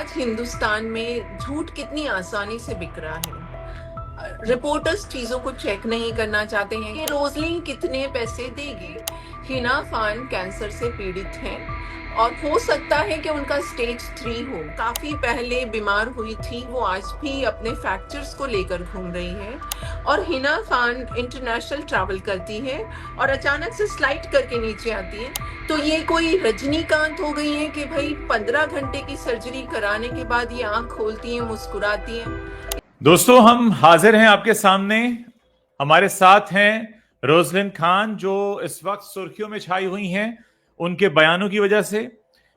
आज हिंदुस्तान में झूठ कितनी आसानी से बिक रहा है। रिपोर्टर्स चीजों को चेक नहीं करना चाहते हैं कि रोजलिन कितने पैसे देगी। हिना खान कैंसर से पीड़ित हैं और हो सकता है कि उनका स्टेज 3 हो। काफी पहले बीमार हुई थी, वो आज भी अपने फ्रैक्चर्स को लेकर घूम रही है। और हिना खान इंटरनेशनल ट्रैवल करती है और अचानक से स्लाइड करके नीचे आती है। तो ये कोई रजनीकांत हो गई है कि भाई 15 घंटे की सर्जरी कराने के बाद ये आंख खोलती है, मुस्कुराती है। दोस्तों, हम हाजिर हैं आपके सामने। हमारे साथ हैं रोजलिन खान, जो इस वक्त सुर्खियों में छाई हुई हैं उनके बयानों की वजह से।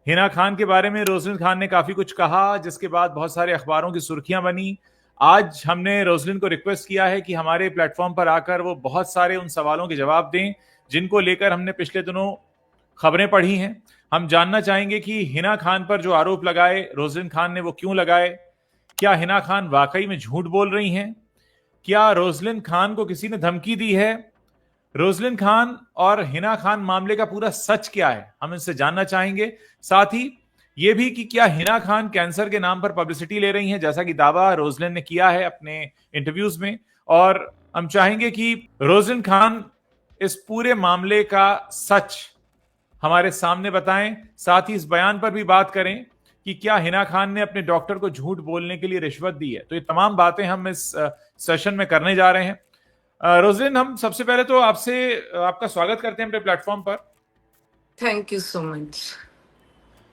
हिना खान के बारे में रोजलिन खान ने काफी कुछ कहा, जिसके बाद बहुत सारे अखबारों की सुर्खियां बनी। आज हमने रोजलिन को रिक्वेस्ट किया है कि हमारे प्लेटफॉर्म पर आकर वो बहुत सारे उन सवालों के जवाब दें जिनको लेकर हमने पिछले दिनों खबरें पढ़ी हैं। हम जानना चाहेंगे कि हिना खान पर जो आरोप लगाए रोजलिन खान ने, वो क्यों लगाए। क्या हिना खान वाकई में झूठ बोल रही हैं? क्या रोजलिन खान को किसी ने धमकी दी है? रोजलिन खान और हिना खान मामले का पूरा सच क्या है, हम इनसे जानना चाहेंगे। साथ ही ये भी कि क्या हिना खान कैंसर के नाम पर पब्लिसिटी ले रही हैं, जैसा कि दावा रोजलिन ने किया है अपने इंटरव्यूज में। और हम चाहेंगे कि रोजलिन खान इस पूरे मामले का सच हमारे सामने बताएं। साथ ही इस बयान पर भी बात करें कि क्या हिना खान ने अपने डॉक्टर को झूठ बोलने के लिए रिश्वत दी है। तो ये तमाम बातें हम इस सेशन में करने जा रहे हैं। रोजलिन, हम सबसे पहले तो आपसे आपका स्वागत करते हैं अपने प्लेटफॉर्म पर। Thank you so much.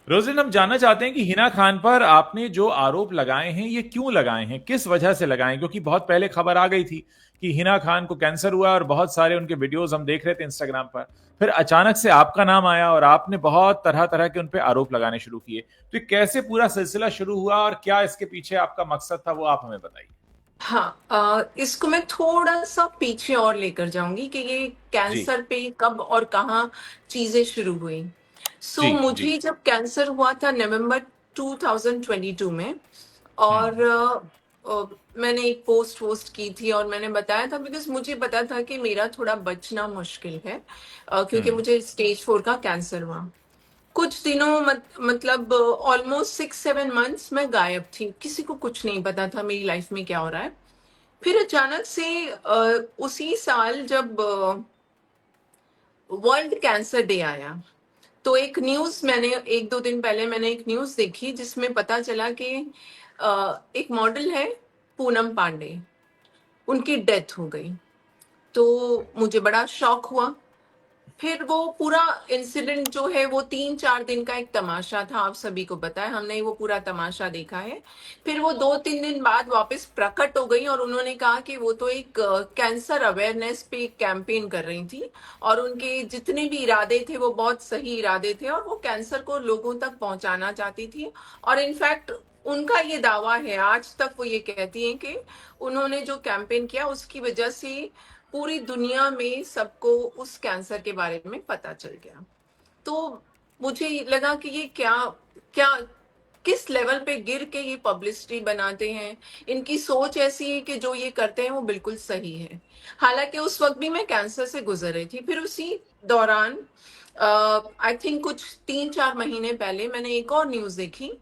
Roslyn, हम जानना चाहते हैं कि हिना खान पर आपने जो आरोप लगाए हैं, ये क्यों लगाए हैं, किस वजह से लगाए हैं? क्योंकि बहुत पहले खबर आ गई थी कि हिना खान को कैंसर हुआ और बहुत सारे उनके वीडियोस हम देख रहे थे इंस्टाग्राम पर। फिर अचानक से आपका नाम आया और आपने बहुत तरह तरह के उन पे आरोप लगाने शुरू किए। तो ये कैसे पूरा सिलसिला शुरू हुआ और क्या इसके पीछे आपका मकसद था, वो आप हमें बताइए। हाँ, इसको मैं थोड़ा सा पीछे और लेकर जाऊंगी कि ये जी कैंसर पे कब और कहाँ चीजें शुरू हुई। जी जी। मुझे जब कैंसर हुआ था नवंबर 2022 में। और हम्म मैंने एक पोस्ट की थी और मैंने बताया था, बिकॉज मुझे पता था कि मेरा थोड़ा बचना मुश्किल है, क्योंकि हम्म मुझे स्टेज 4 का कैंसर हुआ। कुछ दिनों मतलब ऑलमोस्ट 6-7 मंथ्स मैं गायब थी, किसी को कुछ नहीं पता था मेरी लाइफ में क्या हो रहा है। फिर अचानक से उसी साल जब वर्ल्ड कैंसर डे आया, तो एक न्यूज मैंने 1-2 दिन पहले मैंने एक न्यूज देखी जिसमें पता चला कि एक मॉडल है, पूनम पांडे, उनकी डेथ हो गई। तो मुझे बड़ा शॉक हुआ। फिर वो पूरा इंसिडेंट जो है वो 3-4 दिन का एक तमाशा था, आप सभी को पता है, हमने वो पूरा तमाशा देखा है। फिर वो 2-3 दिन बाद वापस प्रकट हो गई और उन्होंने कहा कि वो तो एक कैंसर अवेयरनेस पे एक कैंपेन कर रही थी और उनके जितने भी इरादे थे वो बहुत सही इरादे थे और वो कैंसर को लोगों तक पहुंचाना चाहती थी। और इनफैक्ट उनका ये दावा है, आज तक वो ये कहती हैं कि उन्होंने जो कैंपेन किया उसकी वजह से पूरी दुनिया में सबको उस कैंसर के बारे में पता चल गया। तो मुझे लगा कि ये क्या क्या किस लेवल पे गिर के ये पब्लिसिटी बनाते हैं। इनकी सोच ऐसी है कि जो ये करते हैं वो बिल्कुल सही है। हालांकि उस वक्त भी मैं कैंसर से गुजर रही थी। फिर उसी दौरान आई थिंक कुछ 3-4 महीने पहले मैंने एक और न्यूज देखी,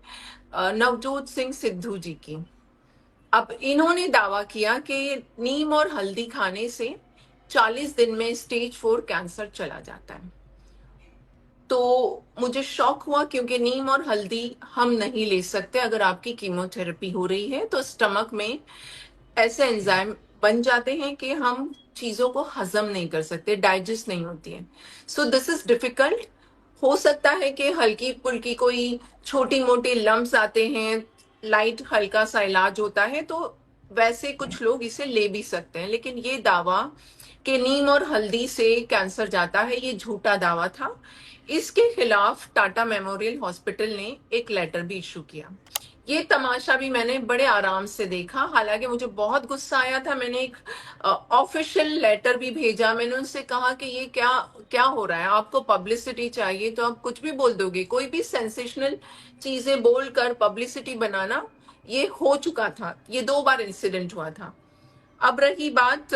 नवजोत सिंह सिद्धू जी की। अब इन्होंने दावा किया कि नीम और हल्दी खाने से 40 दिन में स्टेज 4 कैंसर चला जाता है। तो मुझे शॉक हुआ, क्योंकि नीम और हल्दी हम नहीं ले सकते अगर आपकी कीमोथेरेपी हो रही है। तो स्टमक में ऐसे एंजाइम बन जाते हैं कि हम चीजों को हजम नहीं कर सकते, डाइजेस्ट नहीं होती है। So this is difficult. हो सकता है कि हल्की फुल्की कोई छोटी मोटी लम्स आते हैं, लाइट हल्का सा इलाज होता है, तो वैसे कुछ लोग इसे ले भी सकते हैं। लेकिन ये दावा कि नीम और हल्दी से कैंसर जाता है, ये झूठा दावा था। इसके खिलाफ टाटा मेमोरियल हॉस्पिटल ने एक लेटर भी इशू किया। ये तमाशा भी मैंने बड़े आराम से देखा, हालांकि मुझे बहुत गुस्सा आया था। मैंने एक ऑफिशियल लेटर भी भेजा। मैंने उनसे कहा कि ये क्या क्या हो रहा है, आपको पब्लिसिटी चाहिए तो आप कुछ भी बोल दोगे, कोई भी सेंसेशनल चीजें बोलकर पब्लिसिटी बनाना। ये हो चुका था, ये 2 बार इंसिडेंट हुआ था। अब रही बात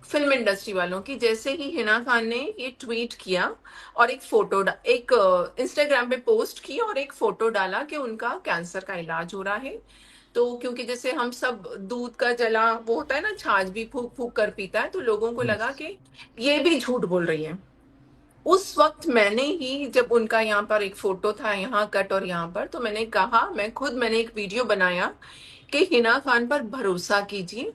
फिल्म इंडस्ट्री वालों की। जैसे ही हिना खान ने ये ट्वीट किया और एक इंस्टाग्राम पे पोस्ट की और एक फोटो डाला कि उनका कैंसर का इलाज हो रहा है, तो क्योंकि जैसे हम सब दूध का जला वो होता है ना, छाछ भी फूक फूक कर पीता है, तो लोगों को लगा यस। कि ये भी झूठ बोल रही है। उस वक्त मैंने ही, जब उनका यहाँ पर एक फोटो था, यहाँ कट और यहाँ पर, तो मैंने कहा, मैंने एक वीडियो बनाया कि हिना खान पर भरोसा कीजिए,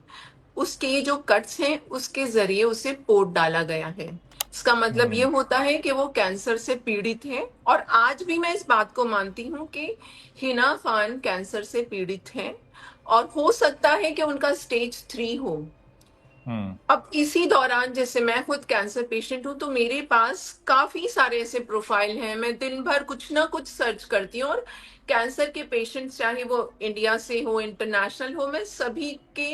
उसके जो कट्स हैं उसके जरिए उसे पोत डाला गया है। इसका मतलब ये हम्म होता है कि वो कैंसर से पीड़ित है, और आज भी मैं इस बात को मानती हूँ कि हिना खान कैंसर से पीड़ित हैं, और हो सकता है कि उनका स्टेज 3 हो। हम्म अब इसी दौरान, जैसे मैं खुद कैंसर पेशेंट हूं, तो मेरे पास काफी सारे ऐसे प्रोफाइल हैं, मैं दिन भर कुछ ना कुछ सर्च करती हूँ, और कैंसर के पेशेंट्स, चाहे वो इंडिया से हो, इंटरनेशनल हो, मैं सभी के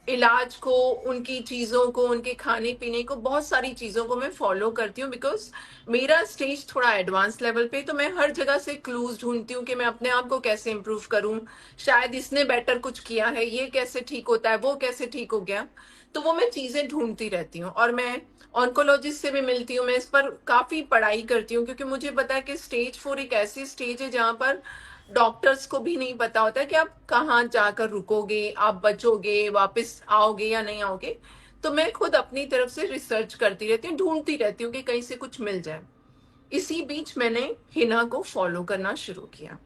इलाज को, उनकी चीजों को, उनके खाने पीने को, बहुत सारी चीजों को मैं फॉलो करती हूँ, बिकॉज मेरा स्टेज थोड़ा एडवांस लेवल पे, तो मैं हर जगह से क्लूज ढूंढती हूँ कि मैं अपने आप को कैसे इम्प्रूव करूँ, शायद इसने बेटर कुछ किया है, ये कैसे ठीक होता है, वो कैसे ठीक हो गया। तो वो मैं चीजें ढूंढती रहती हूँ, और मैं ऑन्कोलॉजिस्ट से भी मिलती हूँ, मैं इस पर काफी पढ़ाई करती हूँ, क्योंकि मुझे पता है कि स्टेज 4 एक ऐसी स्टेज है जहाँ पर डॉक्टर्स को भी नहीं पता होता है कि आप कहाँ जाकर रुकोगे, आप बचोगे, वापस आओगे या नहीं आओगे। तो मैं खुद अपनी तरफ से रिसर्च करती रहती हूँ, ढूंढती रहती हूँ कि कहीं से कुछ मिल जाए। इसी बीच मैंने हिना को फॉलो करना शुरू किया।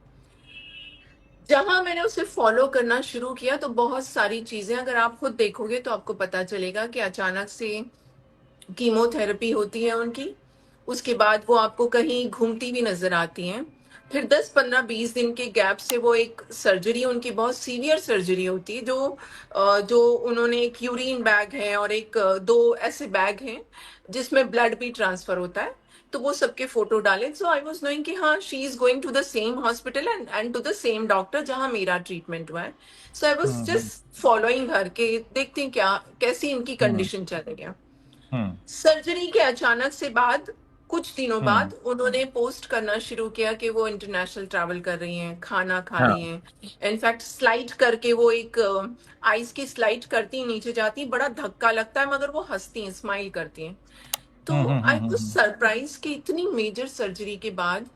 जहां मैंने उसे फॉलो करना शुरू किया, तो बहुत सारी चीजें, अगर आप खुद देखोगे तो आपको पता चलेगा कि अचानक से कीमोथेरेपी होती है उनकी, उसके बाद वो आपको कहीं घूमती भी नजर आती हैं, फिर 10 15 20 दिन के गैप से वो एक सर्जरी, उनकी बहुत सीवियर सर्जरी होती है, जो उन्होंने, एक यूरिन बैग है और दो ऐसे बैग हैं जिसमें ब्लड भी ट्रांसफर होता है, तो वो सबके फोटो डाले। सो आई वाज नोइंग कि हाँ, she is going to the same hospital and to the same doctor जहां मेरा ट्रीटमेंट हुआ है। So I was hmm just following her के, देखते हैं क्या, कैसी इनकी हम्म कंडीशन चल रही है। हम्म सर्जरी के अचानक से बाद, कुछ दिनों हम्म बाद, उन्होंने पोस्ट करना शुरू किया कि वो इंटरनेशनल ट्रैवल कर रही हैं, खाना खा हाँ रही हैं, इनफैक्ट स्लाइड करके, वो एक आइस की स्लाइड करती हैं, नीचे जाती हैं, बड़ा धक्का लगता है, मगर वो हंसती हैं, स्माइल करती हैं। तो आई वाज हम्म सरप्राइज कि इतनी मेजर सर्जरी के बाद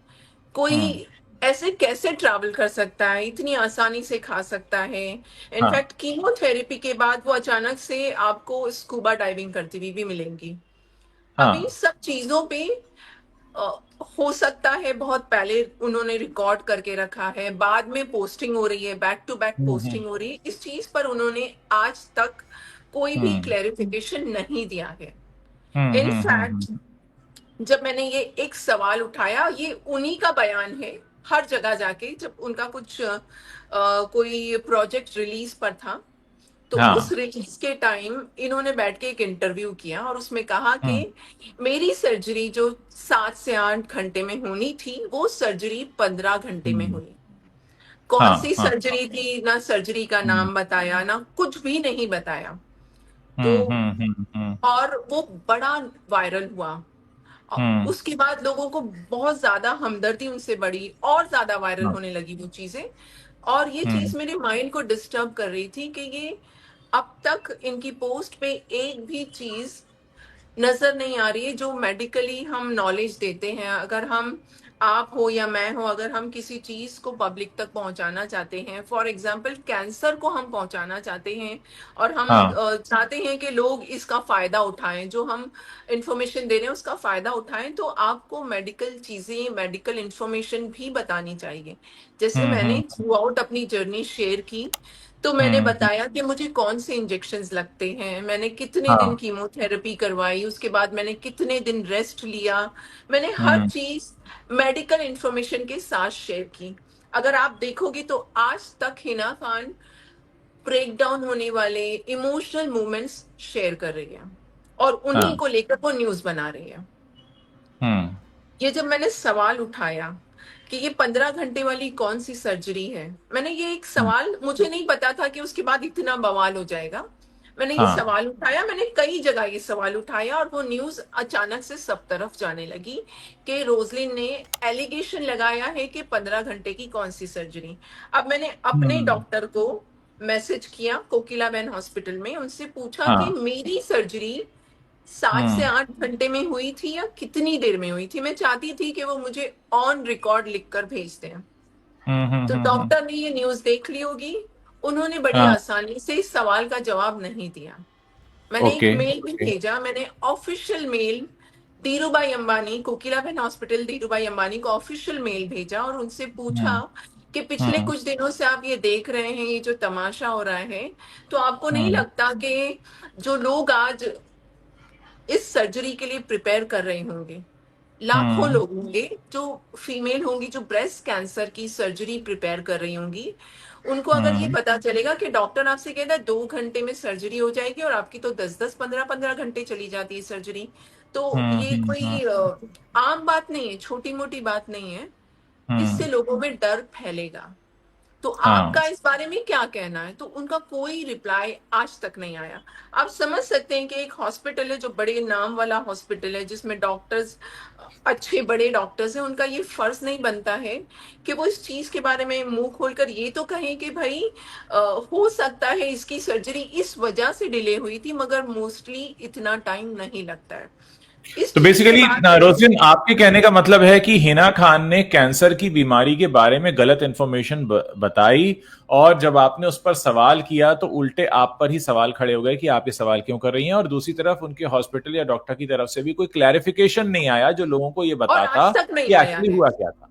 कोई हम्म ऐसे कैसे ट्रैवल कर सकता है, इतनी आसानी से खा सकता है। हाँ इनफैक्ट कीमोथेरेपी के बाद वो अचानक से आपको स्कूबा डाइविंग करती हुई भी मिलेंगी। अब इन हाँ सब चीजों पे अ, हो सकता है बहुत पहले उन्होंने रिकॉर्ड करके रखा है, बाद में पोस्टिंग हो रही है, back to back hmm posting हो रही है, इस चीज पर उन्होंने आज तक कोई भी हम्म क्लेरिफिकेशन नहीं दिया है। हम्म इनफैक्ट जब मैंने ये एक सवाल उठाया, ये उन्हीं का बयान है, हर जगह जाके जब उनका कुछ कोई प्रोजेक्ट रिलीज पर था, तो उस हाँ रिलीज के टाइम इन्होंने बैठ के एक इंटरव्यू किया, और उसमें कहा कि हम्म मेरी सर्जरी जो 7 से 8 घंटे में होनी थी, वो सर्जरी 15 घंटे में हम्म हुई। कौन हाँ सी हाँ सर्जरी थी, ना सर्जरी का हम्म नाम बताया, ना कुछ भी नहीं बताया। तो हम्म और वो बड़ा वायरल हुआ। हम्म उसके बाद लोगों को बहुत ज्यादा हमदर्दी उनसे बढ़ी, और ज्यादा वायरल हाँ होने लगी वो चीजें। और ये हम्म चीज मेरे माइंड को डिस्टर्ब कर रही थी कि ये, अब तक इनकी पोस्ट पे एक भी चीज नजर नहीं आ रही है जो मेडिकली हम नॉलेज देते हैं। अगर हम, आप हो या मैं हो, अगर हम किसी चीज को पब्लिक तक पहुंचाना चाहते हैं, फॉर एग्जांपल कैंसर को हम पहुंचाना चाहते हैं, और हम हाँ चाहते हैं कि लोग इसका फायदा उठाएं, जो हम इंफॉर्मेशन दे रहे हैं उसका फायदा उठाएं, तो आपको मेडिकल चीजें, मेडिकल इंफॉर्मेशन भी बतानी चाहिए। जैसे मैंने हम्म थ्रू आउट अपनी जर्नी शेयर की, तो मैंने हम्म बताया कि मुझे कौन से इंजेक्शंस लगते हैं, मैंने कितने दिन हाँ कीमोथेरेपी करवाई, उसके बाद मैंने कितने दिन रेस्ट लिया, मैंने हर हम्म चीज मेडिकल इंफॉर्मेशन के साथ शेयर की। अगर आप देखोगे तो आज तक हिना खान ब्रेक डाउन होने वाले इमोशनल मोमेंट्स शेयर कर रही है, और उन्हीं हाँ को लेकर वो न्यूज बना रही है। हम्म ये जब मैंने सवाल उठाया कि ये 15 घंटे वाली कौन सी सर्जरी है, मैंने ये एक हम्म सवाल, मुझे नहीं पता था कि उसके बाद इतना बवाल हो जाएगा। मैंने ये हाँ सवाल उठाया, मैंने कई जगह ये सवाल उठाया, और वो न्यूज अचानक से सब तरफ जाने लगी कि रोजलिन ने एलिगेशन लगाया है कि 15 घंटे की कौन सी सर्जरी। अब मैंने अपने हम्म डॉक्टर को मैसेज किया कोकिलाबेन हॉस्पिटल में, उनसे पूछा कि हाँ। मेरी सर्जरी 7 से 8 घंटे में हुई थी या कितनी देर में हुई थी। मैं चाहती थी कि वो मुझे ऑन रिकॉर्ड लिखकर भेज दें। तो डॉक्टर ने ये न्यूज़ देख ली होगी, उन्होंने बड़ी हाँ। आसानी से इस सवाल का जवाब नहीं दिया। मैंने एक ओके। मेल भी भेजा, मैंने official mail Dhirubhai Ambani, Kokilaben hospital Dhirubhai Ambani को ऑफिशियल मेल भेजा और उनसे पूछा कि पिछले हम्म। कुछ दिनों से आप ये देख रहे हैं, ये जो तमाशा हो रहा है, तो आपको नहीं हम्म। लगता कि जो लोग आज इस सर्जरी के लिए प्रिपेयर कर रहे होंगे, लाखों हम्म। लोग होंगे जो फीमेल होंगी जो ब्रेस्ट कैंसर की सर्जरी प्रिपेयर कर रही होंगी, उनको अगर ये हम्म। पता चलेगा कि डॉक्टर आपसे कहता है 2 घंटे में सर्जरी हो जाएगी और आपकी तो 10-10 15-15 घंटे चली जाती है सर्जरी, तो ये हम्म। कोई आम बात नहीं है, छोटी मोटी बात नहीं है। इससे हम्म। लोगों में डर फैलेगा। तो आपका हाँ। इस बारे में क्या कहना है? तो उनका कोई रिप्लाई आज तक नहीं आया। आप समझ सकते हैं कि एक हॉस्पिटल है जो बड़े नाम वाला हॉस्पिटल है, जिसमें डॉक्टर्स अच्छे बड़े डॉक्टर्स हैं, उनका ये फर्ज नहीं बनता है कि वो इस चीज के बारे में मुंह खोलकर ये तो कहें कि भाई हो सकता है इसकी सर्जरी इस वजह से डिले हुई थी, मगर मोस्टली इतना टाइम नहीं लगता है इस तो चीज के बेसिकली बाद। रोजिन, आपके कहने का मतलब है कि हिना खान ने कैंसर की बीमारी के बारे में गलत इंफॉर्मेशन बताई, और जब आपने उस पर सवाल किया तो उल्टे आप पर ही सवाल खड़े हो गए कि आप ये सवाल क्यों कर रही हैं, और दूसरी तरफ उनके हॉस्पिटल या डॉक्टर की तरफ से भी कोई क्लैरिफिकेशन नहीं आया जो लोगों को ये और बताता आज तक कि नहीं आया एक्चुअली है। हुआ क्या था।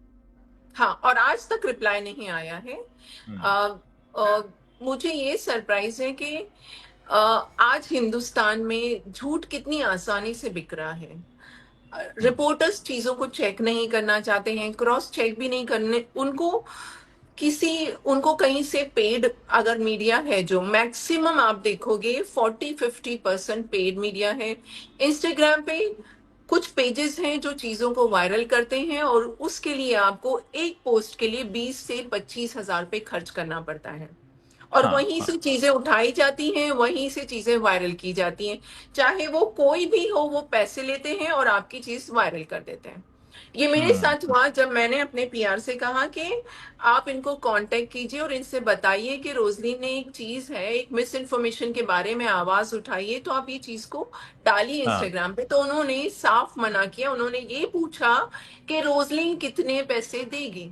हाँ, और आज तक रिप्लाई नहीं आया है। हम्म। अ, अ, मुझे ये सरप्राइज है कि आज हिंदुस्तान में झूठ कितनी आसानी से बिक रहा है। हम्म। रिपोर्टर्स चीजों को चेक नहीं करना चाहते हैं, क्रॉस चेक भी नहीं करने उनको, उनको कहीं से पेड, अगर मीडिया है जो मैक्सिमम आप देखोगे 40-50% पेड मीडिया है। इंस्टाग्राम पे कुछ पेजेस हैं जो चीजों को वायरल करते हैं और उसके लिए आपको एक पोस्ट के लिए 20 से 25 हजार पे खर्च करना पड़ता है, और हाँ। वहीं हाँ। से चीजें उठाई जाती हैं, वहीं से चीजें वायरल की जाती हैं। चाहे वो कोई भी हो, वो पैसे लेते हैं और आपकी चीज वायरल कर देते हैं। ये मेरे हम्म। साथ हुआ जब मैंने अपने पीआर से कहा कि आप इनको कांटेक्ट कीजिए और इनसे बताइए कि रोजलिन ने एक चीज है, एक मिस इन्फॉर्मेशन के बारे में आवाज उठाई है, तो आप ये चीज को डालिए हाँ। इंस्टाग्राम पे। तो उन्होंने साफ मना किया, उन्होंने ये पूछा कि रोजलिन कितने पैसे देगी।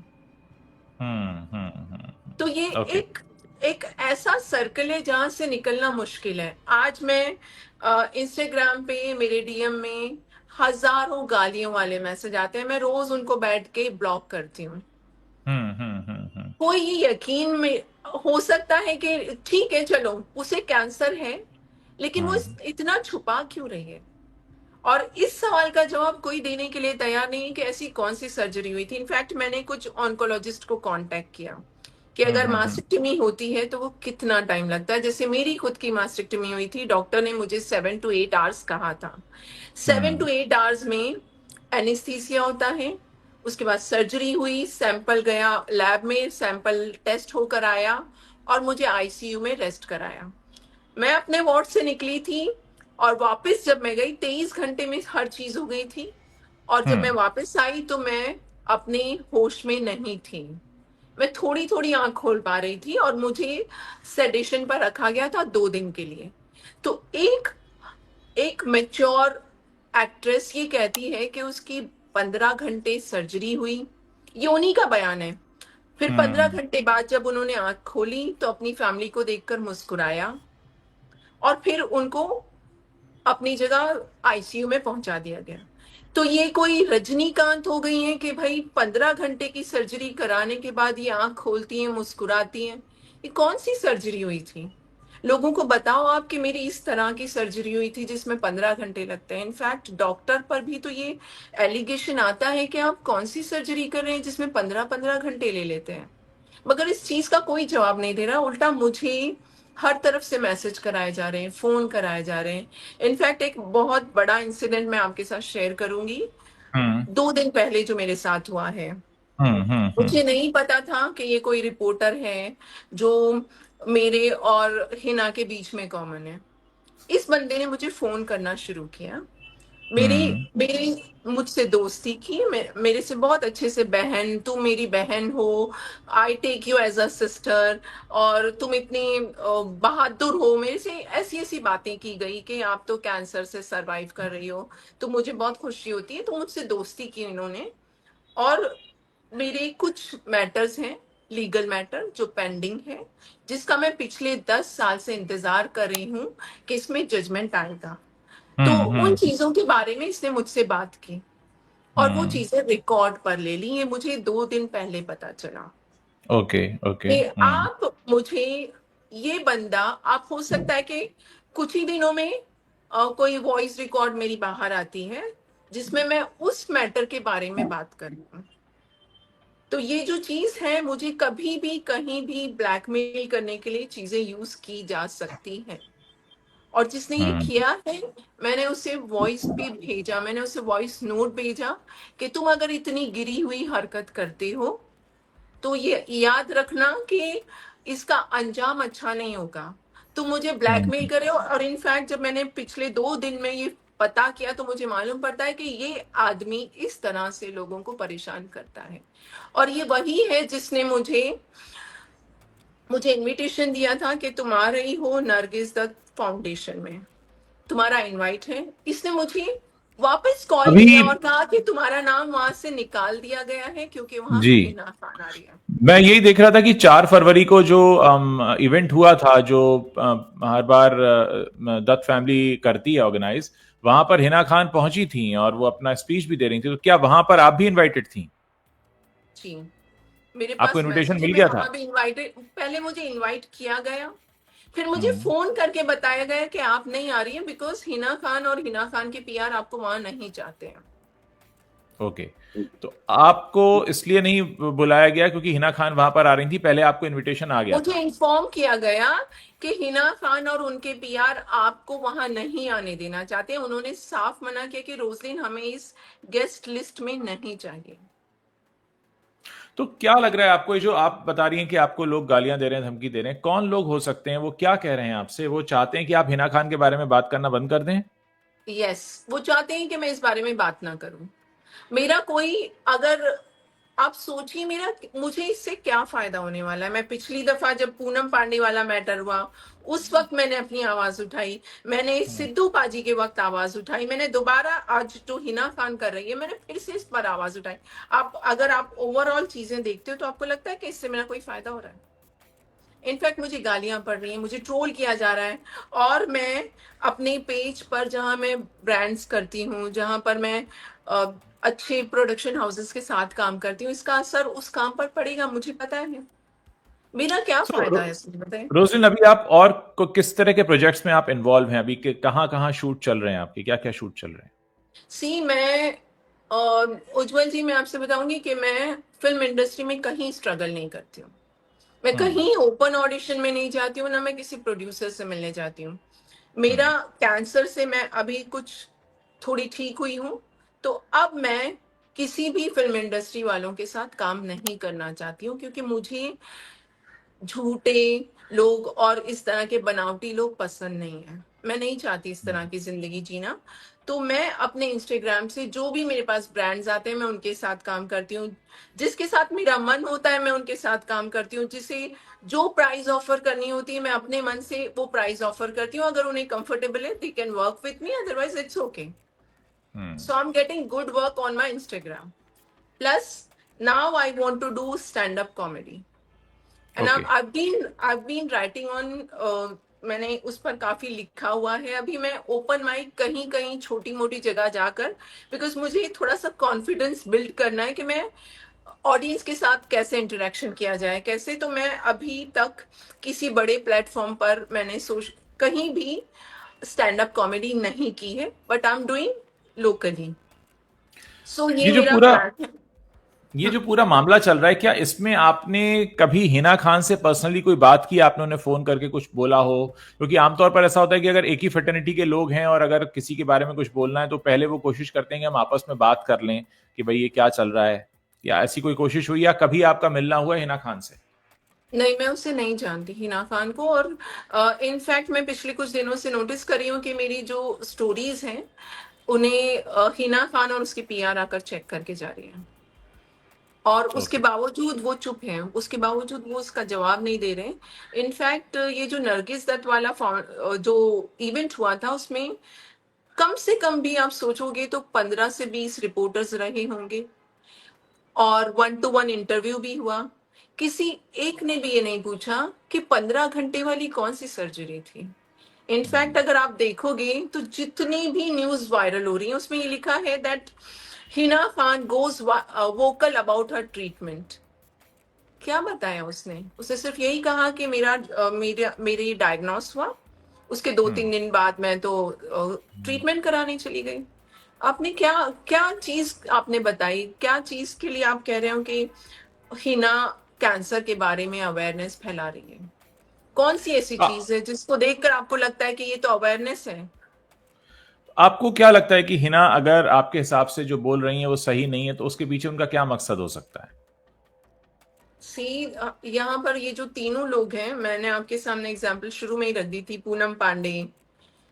तो ये ओके। एक एक ऐसा सर्कल है जहां से निकलना मुश्किल है। आज मैं इंस्टाग्राम पे मेरे डीएम में हजारों गालियों वाले मैसेज आते हैं, मैं रोज उनको बैठ के ब्लॉक करती हूँ। हम्म। कोई ये यकीन में हो सकता है कि ठीक है चलो उसे कैंसर है, लेकिन वो हम्म। इतना छुपा क्यों रही है? और इस सवाल का जवाब कोई देने के लिए तैयार नहीं है कि ऐसी कौन सी सर्जरी हुई थी। इनफैक्ट मैंने कुछ ऑन्कोलॉजिस्ट को कांटेक्ट किया कि अगर हम्म। मास्टेक्टमी होती है तो वो कितना टाइम लगता है। जैसे मेरी खुद की मास्टेक्टमी हुई थी, डॉक्टर ने मुझे 7 to 8 आवर्स कहा था। 7 to 8 आवर्स में एनेस्थीसिया होता है, उसके बाद सर्जरी हुई, सैंपल गया लैब में, सैंपल टेस्ट होकर आया और मुझे आईसीयू में रेस्ट कराया। मैं अपने वार्ड से निकली थी और वापस जब मैं गई 23 घंटे में हर चीज हो गई थी, और जब मैं हम्म। वापस आई तो मैं अपने होश में नहीं थी। मैं थोड़ी थोड़ी आंख खोल पा रही थी और मुझे सेडेशन पर रखा गया था 2 दिन के लिए। तो एक एक मेच्योर एक्ट्रेस ये कहती है कि उसकी 15 घंटे सर्जरी हुई, ये उन्हीं का बयान है। फिर पंद्रह हम्म। घंटे बाद जब उन्होंने आंख खोली तो अपनी फैमिली को देखकर मुस्कुराया और फिर उनको अपनी जगह आईसीयू में पहुंचा दिया गया। तो ये कोई रजनीकांत हो गई है कि भाई 15 घंटे की सर्जरी कराने के बाद ये आंख खोलती हैं, मुस्कुराती हैं। ये कौन सी सर्जरी हुई थी? लोगों को बताओ आप कि मेरी इस तरह की सर्जरी हुई थी जिसमें 15 घंटे लगते हैं। इनफैक्ट डॉक्टर पर भी तो ये एलिगेशन आता है कि आप कौन सी सर्जरी कर रहे हैं जिसमें 15-15 घंटे ले लेते हैं। मगर इस चीज का कोई जवाब नहीं दे रहा, उल्टा मुझे हर तरफ से मैसेज कराए जा रहे हैं, फोन कराए जा रहे हैं। इनफैक्ट एक बहुत बड़ा इंसिडेंट मैं आपके साथ शेयर करूंगी, हम्म। 2 दिन पहले जो मेरे साथ हुआ है। हम्म। मुझे नहीं पता था कि ये कोई रिपोर्टर है जो मेरे और हिना के बीच में कॉमन है। इस बंदे ने मुझे फोन करना शुरू किया मेरी हम्म मेरी मुझसे दोस्ती की, मेरे से बहुत अच्छे से, बहन तुम मेरी बहन हो, I take you as a sister, और तुम इतनी बहादुर हो, मेरे से ऐसी ऐसी बातें की गई कि आप तो कैंसर से सरवाइव कर रही हो, तो मुझे बहुत खुशी होती है। तो मुझसे दोस्ती की इन्होंने, और मेरे कुछ मैटर्स हैं, लीगल मैटर जो पेंडिंग है, जिसका मैं पिछले 10 साल से इंतजार कर रही हूँ कि इसमें जजमेंट आएगा। तो उन हम्म चीजों के बारे में इसने मुझसे बात की, और वो हम्म चीजें रिकॉर्ड पर ले ली। ये मुझे 2 दिन पहले पता चला ओके ओके कि आप मुझे, ये बंदा, आप हो सकता है कि कुछ ही दिनों में कोई वॉइस रिकॉर्ड मेरी बाहर आती है जिसमें मैं उस मैटर के बारे में बात कर रही हूँ। तो ये जो चीज है, मुझे कभी भी कहीं भी ब्लैकमेल करने के लिए चीजें यूज की जा सकती हैं। और जिसने ये हम्म किया है, मैंने उसे वॉइस भी भेजा, मैंने उसे वॉइस नोट भेजा कि तुम अगर इतनी गिरी हुई हरकत करते हो तो ये याद रखना कि इसका अंजाम अच्छा नहीं होगा। तुम मुझे ब्लैकमेल हम्म कर रहे हो, और इनफैक्ट जब मैंने पिछले 2 दिन में ये पता किया तो मुझे मालूम पड़ता है कि ये आदमी इस तरह से लोगों को परेशान करता है। और ये वही है जिसने मुझे मुझे इनविटेशन दिया था कि तुम आ रही हो नरगिस दत्त फाउंडेशन में, तुम्हारा इनवाइट है। इसने मुझे वापस कॉल अभी किया और कहा कि तुम्हारा नाम वहां से निकाल दिया गया है क्योंकि वहां जी हिना खान आ रही है। मैं यही देख रहा था कि 4 फरवरी को जो इवेंट हुआ था जो हर बार दत्त फैमिली करती है ऑर्गेनाइज, वहां पर हिना खान पहुंची थी और वो अपना स्पीच भी दे रही थी, तो क्या वहां पर आप भी इनवाइटेड थी? जी, मेरे आपको पास इनविटेशन मैसेज है, मिल मैं गया था? वहां भी इनवाइटेड, पहले मुझे इनवाइट किया गया, फिर मुझे हम्म फोन करके बताया गया कि आप नहीं आ रही हैं बिकॉज हिना खान और हिना खान के पीआर आपको वहां नहीं चाहते हैं। ओके, तो आपको इसलिए नहीं बुलाया गया क्योंकि हिना खान वहां पर आ रही थी, पहले आपको इनविटेशन आ गया मुझे था? इन्फॉर्म किया गया कि हिना खान और उनके पीआर आपको वहां नहीं आने देना चाहते। उन्होंने साफ मना किया कि रोजलिन हमें इस गेस्ट लिस्ट में नहीं चाहिए। तो क्या लग रहा है आपको, ये जो आप बता रही हैं कि आपको लोग गालियां दे रहे हैं, धमकी दे रहे हैं, कौन लोग हो सकते हैं? वो क्या कह रहे हैं आपसे? वो चाहते हैं कि आप हिना खान के बारे में बात करना बंद कर दें? यस, वो चाहते हैं कि मैं इस बारे में बात ना करूं। मेरा कोई, अगर आप सोचिए मेरा, मुझे इससे क्या फायदा होने वाला है। मैं पिछली दफा जब पूनम पांडे वाला मैटर हुआ, उस वक्त मैंने अपनी आवाज उठाई, मैंने सिद्धू पाजी के वक्त आवाज उठाई, मैंने दोबारा आज जो हिना खान कर रही है मैंने फिर से इस पर आवाज उठाई। आप अगर आप ओवरऑल चीजें देखते हो तो आपको लगता है कि इससे मेरा कोई फायदा हो रहा है? इनफैक्ट मुझे गालियां पड़ रही हैं, मुझे ट्रोल किया जा रहा है। और मैं अपने पेज पर, जहां मैं ब्रांड्स करती हूँ, जहां पर मैं अच्छे प्रोडक्शन हाउसेस के साथ काम करती हूँ, इसका असर उस काम पर पड़ेगा, मुझे पता है। मेरा क्या सो फायदा है इसमें, बताएं। रोजलिन, अभी आप और किस तरह के प्रोजेक्ट्स में आप इन्वॉल्व हैं? अभी कहाँ कहाँ शूट चल रहे हैं आपके, क्या क्या शूट चल रहे हैं? सी, मैं उज्जवल जी, मैं आपसे बताऊंगी कि मैं फिल्म इंडस्ट्री में कहीं स्ट्रगल नहीं करती हूँ। मैं हम्म कहीं ओपन ऑडिशन में नहीं जाती हूँ, ना मैं किसी प्रोड्यूसर से मिलने जाती हूँ। मेरा हम्म कैंसर से मैं अभी कुछ थोड़ी ठीक हुई हूँ, तो अब मैं किसी भी फिल्म इंडस्ट्री वालों के साथ काम नहीं करना चाहती हूँ, क्योंकि मुझे झूठे लोग और इस तरह के बनावटी लोग पसंद नहीं है। मैं नहीं चाहती इस तरह की जिंदगी जीना। तो मैं अपने इंस्टाग्राम से जो भी मेरे पास ब्रांड्स आते हैं मैं उनके साथ काम करती हूँ। जिसके साथ मेरा मन होता है मैं उनके साथ काम करती हूँ। जिसे जो प्राइस ऑफर करनी होती है मैं अपने मन से वो प्राइस ऑफर करती हूँ। अगर उन्हें कंफर्टेबल है they can work with me, otherwise it's okay. Hmm So I'm getting good work on my Instagram. Plus, now I want to do stand-up comedy. And okay I've been writing on मैंने उस पर काफी लिखा हुआ है। अभी मैं open mic कहीं कहीं छोटी मोटी जगह जाकर, बिकॉज मुझे थोड़ा सा कॉन्फिडेंस बिल्ड करना है कि मैं ऑडियंस के साथ कैसे इंटरेक्शन किया जाए, कैसे। तो मैं अभी तक किसी बड़े प्लेटफॉर्म पर मैंने सोच कहीं भी स्टैंड अप कॉमेडी नहीं की है, but I am doing locally. So ये ये जो मेरा पूरा प्लान है। ये जो पूरा मामला चल रहा है, क्या इसमें आपने कभी हिना खान से पर्सनली कोई बात की? आपने उन्हें फोन करके कुछ बोला हो? क्योंकि आमतौर पर ऐसा होता है कि अगर एक ही फ्रेटर्निटी के लोग हैं और अगर किसी के बारे में कुछ बोलना है तो पहले वो कोशिश करते हैं कि हम आपस में बात कर लें कि भाई ये क्या चल रहा है। या ऐसी कोई कोशिश हुई, या कभी आपका मिलना हुआ है हिना खान से? नहीं, मैं उसे नहीं जानती हिना खान को। और इनफैक्ट मैं पिछले कुछ दिनों से नोटिस कर रही हूँ कि मेरी जो स्टोरीज हैं उन्हें हिना खान और उसकी पीआर आकर चेक करके जा रही है, और उसके ओके। बावजूद वो चुप हैं, उसके बावजूद वो उसका जवाब नहीं दे रहे। इनफैक्ट ये जो नरगिस दत्त वाला जो इवेंट हुआ था, उसमें कम से कम भी आप सोचोगे तो 15 से 20 रिपोर्टर्स रहे होंगे, और 1 to 1 इंटरव्यू भी हुआ। किसी एक ने भी ये नहीं पूछा कि 15 घंटे वाली कौन सी सर्जरी थी। इनफैक्ट अगर आप देखोगे तो जितनी भी न्यूज वायरल हो रही है, उसमें ये लिखा है that Hina Khan goes vocal about her treatment. क्या बताया उसने? उसने सिर्फ यही कहा कि मेरे डायग्नोस हुआ, उसके दो हम्म। तीन दिन बाद मैं तो ट्रीटमेंट कराने चली गई। आपने क्या क्या चीज आपने बताई, क्या चीज के लिए आप कह रहे हो कि हिना कैंसर के बारे में अवेयरनेस फैला रही है? कौन सी ऐसी आ- चीज है जिसको देखकर आपको लगता है कि ये तो अवेयरनेस है? आपको क्या लगता है कि हिना अगर आपके हिसाब से जो बोल रही है वो सही नहीं है, तो उसके पीछे उनका क्या मकसद हो सकता है? सी, यहाँ पर ये जो तीनों लोग हैं, मैंने आपके सामने एग्जाम्पल शुरू में ही रख दी थी, पूनम पांडे,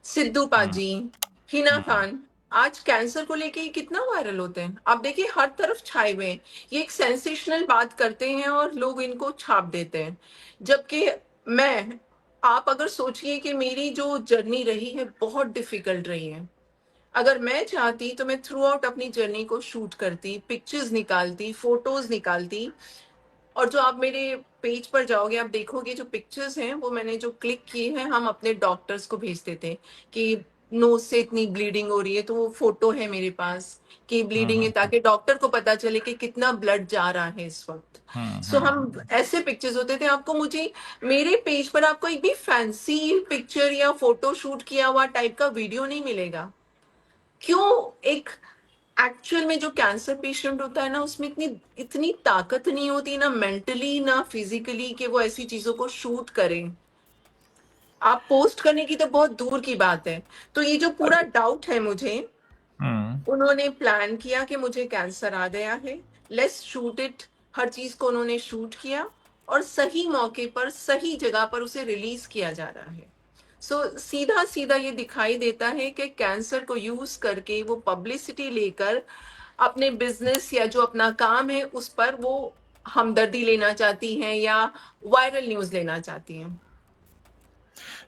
सिद्धू हम्म। पाजी, हिना हम्म। खान। आज कैंसर को लेके ये कितना वायरल होते हैं, आप देखिए हर तरफ छाए हुए हैं। ये एक सेंसेशनल बात करते हैं और लोग इनको छाप देते हैं। जबकि मैं, आप अगर सोचिए कि मेरी जो जर्नी रही है बहुत डिफिकल्ट रही है। अगर मैं चाहती तो मैं थ्रू आउट अपनी जर्नी को शूट करती, पिक्चर्स निकालती, फोटोज निकालती। और जो आप मेरे पेज पर जाओगे, आप देखोगे जो पिक्चर्स हैं वो मैंने जो क्लिक किए हैं, हम अपने डॉक्टर्स को भेजते थे कि नोज से इतनी ब्लीडिंग हो रही है, तो वो फोटो है मेरे पास कि ब्लीडिंग है, हम्म। ताकि डॉक्टर को पता चले कि कितना ब्लड जा रहा है इस वक्त। सो हम्म। हम ऐसे पिक्चर्स होते थे। आपको मुझे मेरे पेज पर आपको एक भी फैंसी पिक्चर या फोटो शूट किया हुआ टाइप का वीडियो नहीं मिलेगा। क्यों? एक एक्चुअल में जो कैंसर पेशेंट होता है ना, उसमें इतनी इतनी ताकत नहीं होती, ना मेंटली ना फिजिकली, कि वो ऐसी चीजों को शूट करें। आप पोस्ट करने की तो बहुत दूर की बात है। तो ये जो पूरा डाउट है मुझे, हम्म। उन्होंने प्लान किया कि मुझे कैंसर आ गया है, लेट्स शूट इट। हर चीज को उन्होंने शूट किया, और सही मौके पर सही जगह पर उसे रिलीज किया जा रहा है। सीधा सीधा ये दिखाई देता है कि कैंसर को यूज करके वो पब्लिसिटी लेकर अपने बिजनेस या जो अपना काम है उस पर वो हमदर्दी लेना चाहती हैं, या वायरल न्यूज लेना चाहती हैं।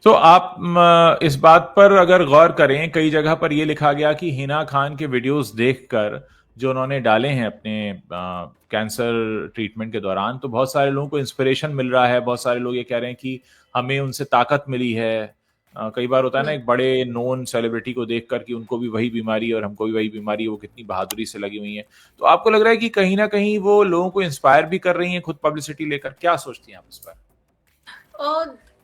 तो आप इस बात पर अगर गौर करें, कई जगह पर यह लिखा गया कि हिना खान के वीडियोस देखकर जो उन्होंने डाले हैं अपने कैंसर ट्रीटमेंट के दौरान, तो बहुत सारे लोगों को इंस्पिरेशन मिल रहा है। बहुत सारे लोग ये कह रहे हैं कि हमें उनसे ताकत मिली है। कई बार होता है ना, हम्म। एक बड़े नोन सेलिब्रिटी को देखकर कि उनको भी वही बीमारी है और हमको भी वही बीमारी है, वो कितनी बहादुरी से लगी हुई है। तो आपको लग रहा है कि कहीं ना कहीं वो लोगों को इंस्पायर भी कर रही हैं खुद पब्लिसिटी लेकर? क्या सोचती हैं आप इस पर?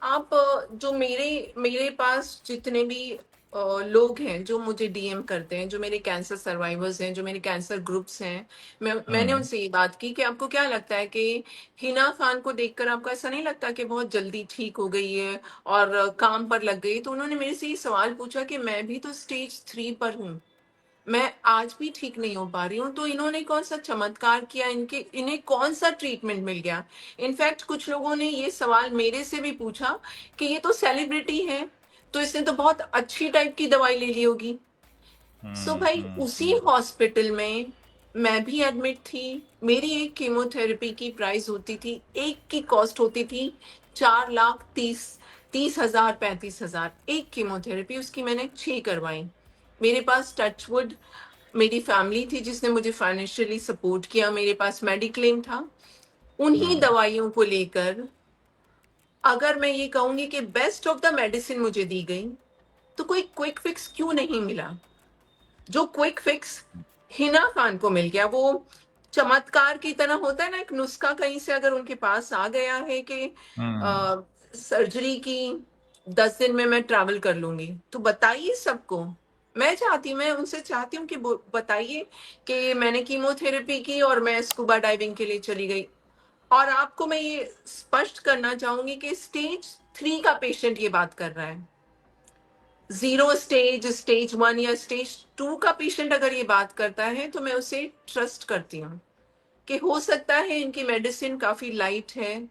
आप जो मेरे मेरे पास जितने भी लोग हैं जो मुझे डीएम करते हैं, जो मेरे कैंसर सर्वाइवर्स हैं, जो मेरे कैंसर ग्रुप्स हैं, मैंने हम्म। उनसे ये बात की कि आपको क्या लगता है कि हिना खान को देखकर आपको ऐसा नहीं लगता कि बहुत जल्दी ठीक हो गई है और काम पर लग गई? तो उन्होंने मेरे से ये सवाल पूछा कि मैं भी तो स्टेज 3 पर हूँ, मैं आज भी ठीक नहीं हो पा रही हूँ, तो इन्होंने कौन सा चमत्कार किया, इन्हें कौन सा ट्रीटमेंट मिल गया? इनफैक्ट कुछ लोगों ने ये सवाल मेरे से भी पूछा कि ये तो सेलिब्रिटी है, तो इसने तो बहुत अच्छी टाइप की दवाई ले ली होगी। भाई उसी हम्म। हॉस्पिटल में मैं भी एडमिट थी। मेरी एक कीमोथेरेपी की प्राइस होती थी, एक की कॉस्ट होती थी 4,30,30,000 35,000 एक कीमोथेरेपी। उसकी मैंने 6 करवाई। मेरे पास टचवुड मेरी फैमिली थी जिसने मुझे फाइनेंशियली सपोर्ट किया, मेरे पास मेडिक्लेम था। उन्हीं हम्म। दवाइयों को लेकर अगर मैं ये कहूंगी कि बेस्ट ऑफ द मेडिसिन मुझे दी गई, तो कोई क्विक फिक्स क्यों नहीं मिला? जो क्विक फिक्स हिना खान को मिल गया, वो चमत्कार की तरह होता है ना, एक नुस्खा कहीं से अगर उनके पास आ गया है कि हम्म। सर्जरी की 10 दिन में मैं ट्रैवल कर लूंगी, तो बताइए सबको। मैं उनसे चाहती हूँ कि बताइए कि मैंने कीमोथेरेपी की और मैं स्कूबा डाइविंग के लिए चली गई। और आपको मैं ये स्पष्ट करना चाहूंगी कि स्टेज 3 का पेशेंट ये बात कर रहा है। 0 स्टेज, स्टेज 1 या स्टेज 2 का पेशेंट अगर ये बात करता है, तो मैं उसे ट्रस्ट करती हूँ कि हो सकता है इनकी मेडिसिन काफी लाइट है,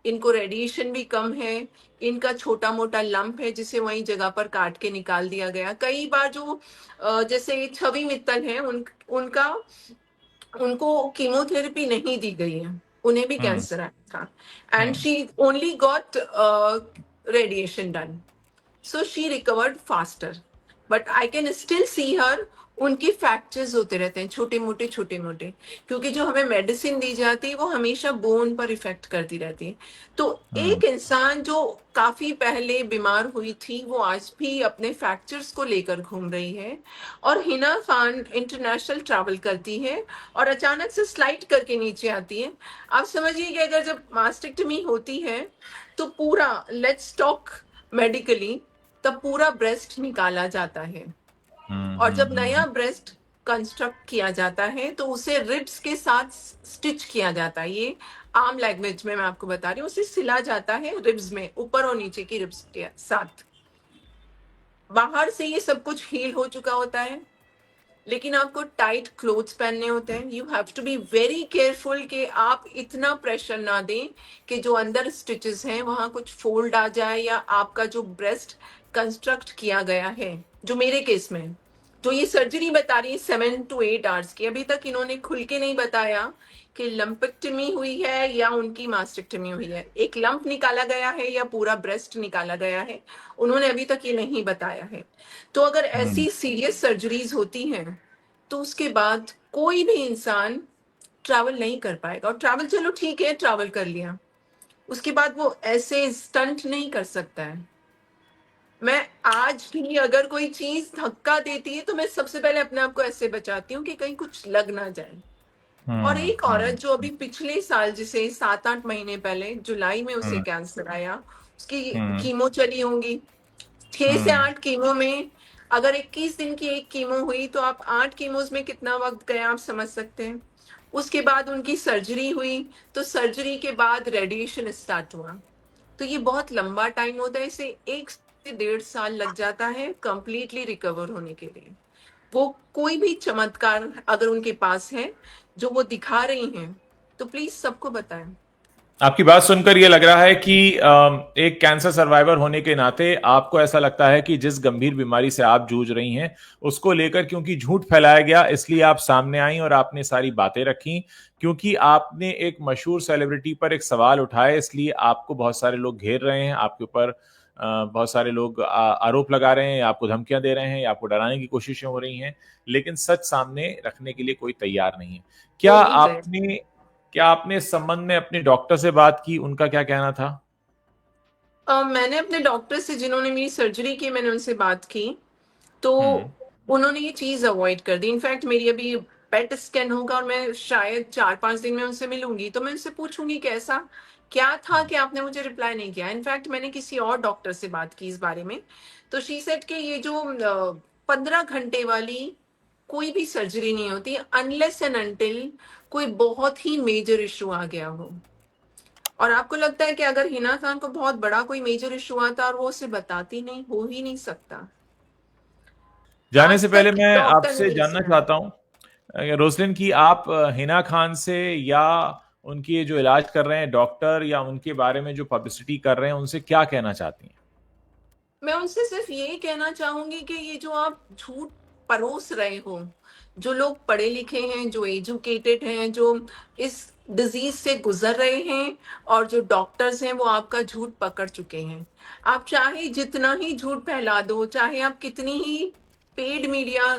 इनको रेडिएशन भी कम है, इनका छोटा मोटा लंप है जिसे वही जगह पर काट के निकाल दिया गया। कई बार जो जैसे छवि मित्तल है उनका उनको कीमोथेरेपी नहीं दी गई है, उन्हें भी हम्म कैंसर आया था and hmm she only got radiation done, so she recovered faster, but I can still see her, उनके फ्रैक्चर्स होते रहते हैं छोटे मोटे, क्योंकि जो हमें मेडिसिन दी जाती है वो हमेशा बोन पर इफेक्ट करती रहती है। तो हम्म एक इंसान जो काफी पहले बीमार हुई थी वो आज भी अपने फ्रैक्चर्स को लेकर घूम रही है, और हिना खान इंटरनेशनल ट्रैवल करती है और अचानक से स्लाइड करके नीचे आती है। आप समझिए कि अगर जब मास्टेक्टमी होती है तो पूरा, लेट्स टॉक मेडिकली, तब पूरा ब्रेस्ट निकाला जाता है, और जब नया हम्म ब्रेस्ट कंस्ट्रक्ट किया जाता है तो उसे रिब्स के साथ स्टिच किया जाता है। ये आम लैंग्वेज में मैं आपको बता रही हूँ, उसे सिला जाता है रिब्स में, ऊपर और नीचे की रिब्स के साथ। बाहर से ये सब कुछ हील हो चुका होता है, लेकिन आपको टाइट क्लोथ्स पहनने होते हैं। You have to be very careful कि आप इतना प्रेशर ना दें कि जो अंदर स्टिचेस हैं वहां कुछ फोल्ड आ जाए, या आपका जो ब्रेस्ट कंस्ट्रक्ट किया गया है, जो मेरे केस में जो ये सर्जरी बता रही है 7 to 8 आवर्स की, अभी तक इन्होंने खुल के नहीं बताया कि लंपेक्टमी हुई है या उनकी मास्टेक्टमी हुई है, एक लंप निकाला गया है या पूरा ब्रेस्ट निकाला गया है, उन्होंने अभी तक ये नहीं बताया है। तो अगर हम्म ऐसी सीरियस सर्जरीज होती हैं तो उसके बाद कोई भी इंसान ट्रैवल नहीं कर पाएगा, और ट्रैवल चलो ठीक है ट्रैवल कर लिया, उसके बाद वो ऐसे स्टंट नहीं कर सकता है। मैं आज भी अगर कोई चीज धक्का देती है तो मैं सबसे पहले अपने आप को ऐसे बचाती हूँ कि कहीं कुछ लग ना जाए। और एक औरत जो अभी पिछले साल, जिसे 7-8 महीने पहले जुलाई में उसे हम्म कैंसर आया, उसकी हम्म कीमो चली होंगी 6 से 8 कीमो में, अगर 21 दिन की एक कीमो हुई तो आप 8 कीमोज में कितना वक्त गया आप समझ सकते हैं। उसके बाद उनकी सर्जरी हुई, तो सर्जरी के बाद रेडिएशन स्टार्ट हुआ, तो ये बहुत लंबा टाइम होता है, इसे 1 से 1.5 साल लग जाता है कंप्लीटली रिकवर होने के लिए। वो कोई भी चमत्कार अगर उनके पास है जो वो दिखा रही हैं तो प्लीज सबको बताएं। आपकी बात सुनकर यह लग रहा है कि एक कैंसर सर्वाइवर होने के नाते आपको ऐसा लगता है कि जिस गंभीर बीमारी से आप जूझ रही हैं उसको लेकर क्योंकि झूठ फैलाया गया इसलिए आप सामने आई और आपने सारी बातें रखी, क्योंकि आपने एक मशहूर सेलिब्रिटी पर एक सवाल उठाया इसलिए आपको बहुत सारे लोग घेर रहे हैं, आपके ऊपर बहुत सारे लोग आरोप लगा रहे हैं, आपको धमकियां दे रहे हैं, आपको डराने की कोशिशें हो रही हैं, लेकिन सच सामने रखने के लिए कोई तैयार नहीं है। क्या हो भी गए। आपने क्या आपने इस संबंध में अपने डॉक्टर से बात की, उनका क्या कहना था? मैंने अपने डॉक्टर से, जिन्होंने मेरी सर्जरी की, मैंने उनसे बात की, तो हम्म उन्होंने ये चीज अवॉइड कर दी। इनफैक्ट मेरी अभी पेट स्कैन होगा और मैं शायद 4-5 दिन में उनसे मिलूंगी, तो मैं उनसे पूछूंगी कैसा क्या था कि आपने मुझे रिप्लाई नहीं किया। इनफैक्ट मैंने किसी और डॉक्टर से बात की इस बारे में, तो शी सेड कि ये जो 15 घंटे वाली कोई भी सर्जरी नहीं होती अनलेस एंड अनटिल कोई बहुत ही मेजर इशू आ गया हो। और आपको लगता है कि अगर हिना खान को बहुत बड़ा कोई मेजर इशू आता और वो उसे बताती नहीं, हो ही नहीं सकता। जाने से आज पहले तक मैं डॉक्टर आपसे नहीं जानना सुना। चाहता हूं रोसलिन की आप हिना खान से या उनकी ये जो इलाज कर रहे हैं डॉक्टर या उनके बारे में जो पब्लिसिटी कर रहे हैं उनसे क्या कहना चाहती हैं? मैं उनसे सिर्फ यही कहना चाहूंगी कि ये जो आप झूठ परोस रहे हो, जो लोग पढ़े लिखे हैं, जो एजुकेटेड हैं, जो इस डिजीज से गुजर रहे हैं, और जो डॉक्टर्स हैं वो आपका झूठ पकड़ चुके हैं। आप चाहे जितना ही झूठ फैला दो, चाहे आप कितनी ही पेड मीडिया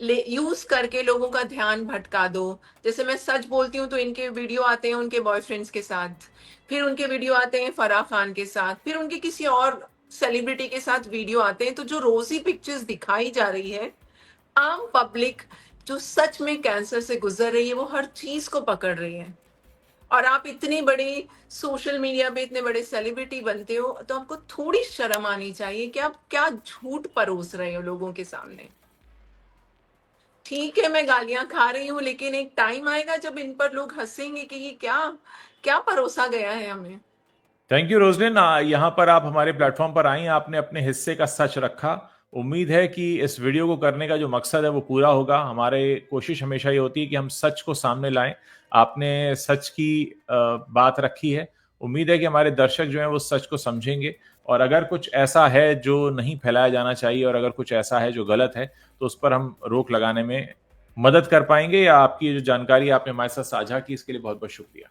यूज करके लोगों का ध्यान भटका दो, जैसे मैं सच बोलती हूँ तो इनके वीडियो आते हैं उनके बॉयफ्रेंड्स के साथ, फिर उनके वीडियो आते हैं फराह खान के साथ, फिर उनके किसी और सेलिब्रिटी के साथ वीडियो आते हैं, तो जो रोजी पिक्चर्स दिखाई जा रही है, आम पब्लिक जो सच में कैंसर से गुजर रही है वो हर चीज को पकड़ रही है। और आप इतने बड़े सोशल मीडिया पे इतने बड़े सेलिब्रिटी बनते हो तो आपको थोड़ी शर्म आनी चाहिए कि आप क्या झूठ परोस रहे हो लोगों के सामने। ठीक है मैं गालियां खा रही हूँ, लेकिन एक टाइम आएगा जब इन पर लोग हंसेंगे कि ये क्या क्या परोसा गया है हमें। थैंक यू रोजलिन, यहाँ पर आप हमारे प्लेटफॉर्म पर आई, आपने अपने हिस्से का सच रखा। उम्मीद है कि इस वीडियो को करने का जो मकसद है वो पूरा होगा। हमारे कोशिश हमेशा ये होती है कि हम सच को सामने लाएं। आपने सच की बात रखी है उम्मीद है कि हमारे दर्शक जो हैं वो सच को समझेंगे, और अगर कुछ ऐसा है जो नहीं फैलाया जाना चाहिए और अगर कुछ ऐसा है जो गलत है तो उस पर हम रोक लगाने में मदद कर पाएंगे। या आपकी जो जानकारी आपने हमारे साथ साझा की इसके लिए बहुत बहुत शुक्रिया।